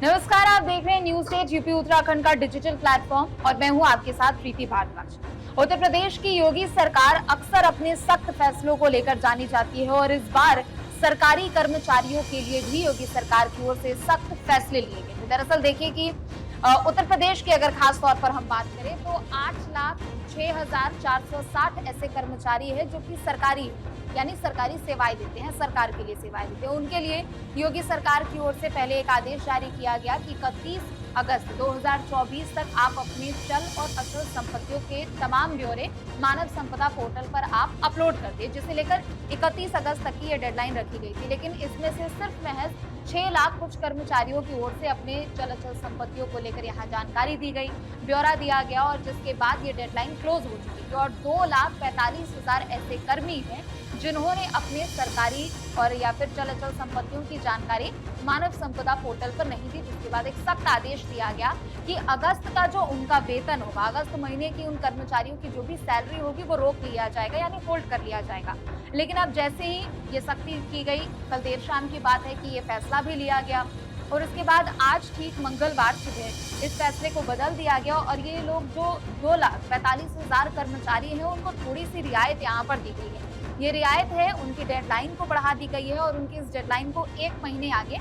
नमस्कार, आप देख रहे हैं न्यूज स्टेट यूपी उत्तराखंड का डिजिटल प्लेटफॉर्म और मैं हूं आपके साथ प्रीति भारद्वाज। उत्तर प्रदेश की योगी सरकार अक्सर अपने सख्त फैसलों को लेकर जानी जाती है और इस बार सरकारी कर्मचारियों के लिए भी योगी सरकार की ओर से सख्त फैसले लिए गए थे। दरअसल देखिए कि उत्तर प्रदेश की अगर खास तौर पर हम बात करें तो 8,06,460 ऐसे कर्मचारी है जो कि सरकारी यानी सरकारी सेवाएं देते हैं, सरकार के लिए सेवाएं देते हैं। उनके लिए योगी सरकार की ओर से पहले एक आदेश जारी किया गया कि 31 अगस्त 2024 तक आप अपने चल और अचल संपत्तियों के तमाम ब्यौरे मानव संपदा पोर्टल पर आप अपलोड कर दिए, जिसे लेकर 31 अगस्त तक की ये डेडलाइन रखी गई थी। लेकिन इसमें से सिर्फ महज 6 लाख कुछ कर्मचारियों की ओर से अपने चल अचल संपत्तियों को लेकर यहाँ जानकारी दी गई, ब्यौरा दिया गया और जिसके बाद ये डेडलाइन क्लोज हो चुकी थी और 2,45,000 ऐसे कर्मी हैं जिन्होंने अपने सरकारी और या फिर चल अचल संपत्तियों की जानकारी मानव संपदा पोर्टल पर नहीं दी, जिसके बाद एक सख्त आदेश दिया गया कि अगस्त का जो उनका वेतन होगा, अगस्त महीने की उन कर्मचारियों की जो भी सैलरी होगी वो रोक लिया जाएगा यानी होल्ड कर लिया जाएगा। लेकिन अब जैसे ही ये सख्ती की गई, कल देर शाम की बात है कि ये फैसला भी लिया गया और उसके बाद आज ठीक मंगलवार सुबह इस फैसले को बदल दिया गया और ये लोग जो 2,45,000 कर्मचारी हैं उनको थोड़ी सी रियायत यहाँ पर दी गई है। ये रियायत है, उनकी डेडलाइन को बढ़ा दी गई है और उनकी इस डेडलाइन को 1 महीने आगे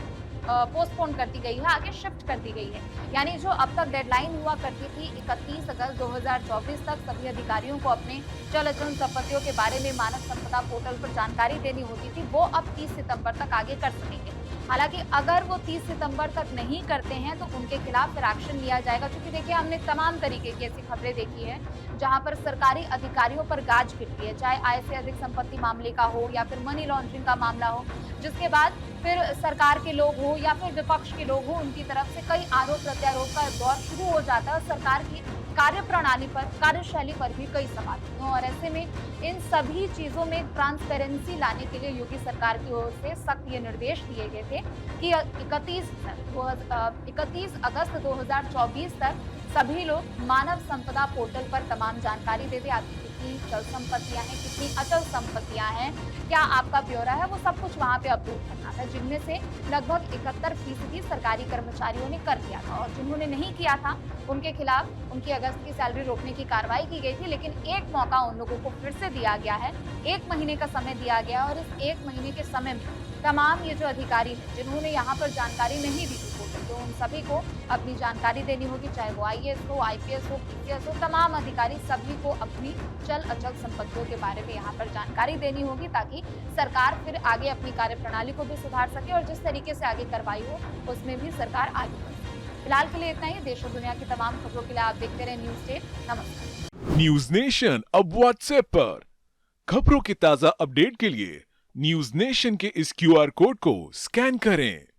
पोस्टपोन कर दी गई है, आगे शिफ्ट कर दी गई है। यानी जो अब तक डेडलाइन हुआ करती थी 31 अगस्त 2024 तक सभी अधिकारियों को अपने चल अचल संपत्तियों के बारे में मानव संपदा पोर्टल पर जानकारी देनी होती थी, वो अब 30 सितंबर तक आगे कर सकेंगे। हालांकि अगर वो 30 सितंबर तक नहीं करते हैं तो उनके खिलाफ फिर एक्शन लिया जाएगा, क्योंकि देखिए हमने तमाम तरीके की ऐसी खबरें देखी है जहां पर सरकारी अधिकारियों पर गाज गिरती है, चाहे आय से अधिक संपत्ति मामले का हो या फिर मनी लॉन्ड्रिंग का मामला हो, जिसके बाद फिर सरकार के लोग हो या फिर विपक्ष के लोग हो, उनकी तरफ से कई आरोप प्रत्यारोप का दौर शुरू हो जाता है। सरकार की कार्यप्रणाली पर, कार्यशैली पर भी कई सवाल हैं और ऐसे में इन सभी चीजों में ट्रांसपेरेंसी लाने के लिए योगी सरकार की ओर से सख्त ये निर्देश दिए गए थे कि 31 अगस्त 2024 तक सभी लोग मानव संपदा पोर्टल पर तमाम जानकारी दे दे, आपकी कितनी चल संपत्तियां हैं, कितनी अचल संपत्तियां हैं, क्या आपका ब्यौरा है, वो सब कुछ वहां पे अपलोड करना था, जिनमें से लगभग 71% सरकारी कर्मचारियों ने कर दिया था और जिन्होंने नहीं किया था उनके खिलाफ उनकी अगस्त की सैलरी रोकने की कार्रवाई की गई थी। लेकिन एक मौका उन लोगों को फिर से दिया गया है, 1 महीने का समय दिया गया और इस 1 महीने के समय में तमाम ये जो अधिकारी हैं जिन्होंने यहाँ पर जानकारी नहीं दी थी पोर्टल, तो उन सभी को अपनी जानकारी देनी होगी, चाहे वो IAS हो, IPS हो, PCS हो, तमाम अधिकारी सभी को अपनी चल अचल संपत्तियों के बारे में यहाँ पर जानकारी देनी होगी ताकि सरकार फिर आगे अपनी कार्यप्रणाली को भी सुधार सके और जिस तरीके से आगे कार्रवाई हो उसमें भी सरकार आगे बढ़े। फिलहाल के लिए इतना ही। देश और दुनिया की तमाम खबरों के लिए आप देखते रहे न्यूज स्टेट। नमस्कार। न्यूज नेशन अब व्हाट्सएप पर खबरों की ताजा अपडेट के लिए न्यूज नेशन के इस QR कोड को स्कैन करें।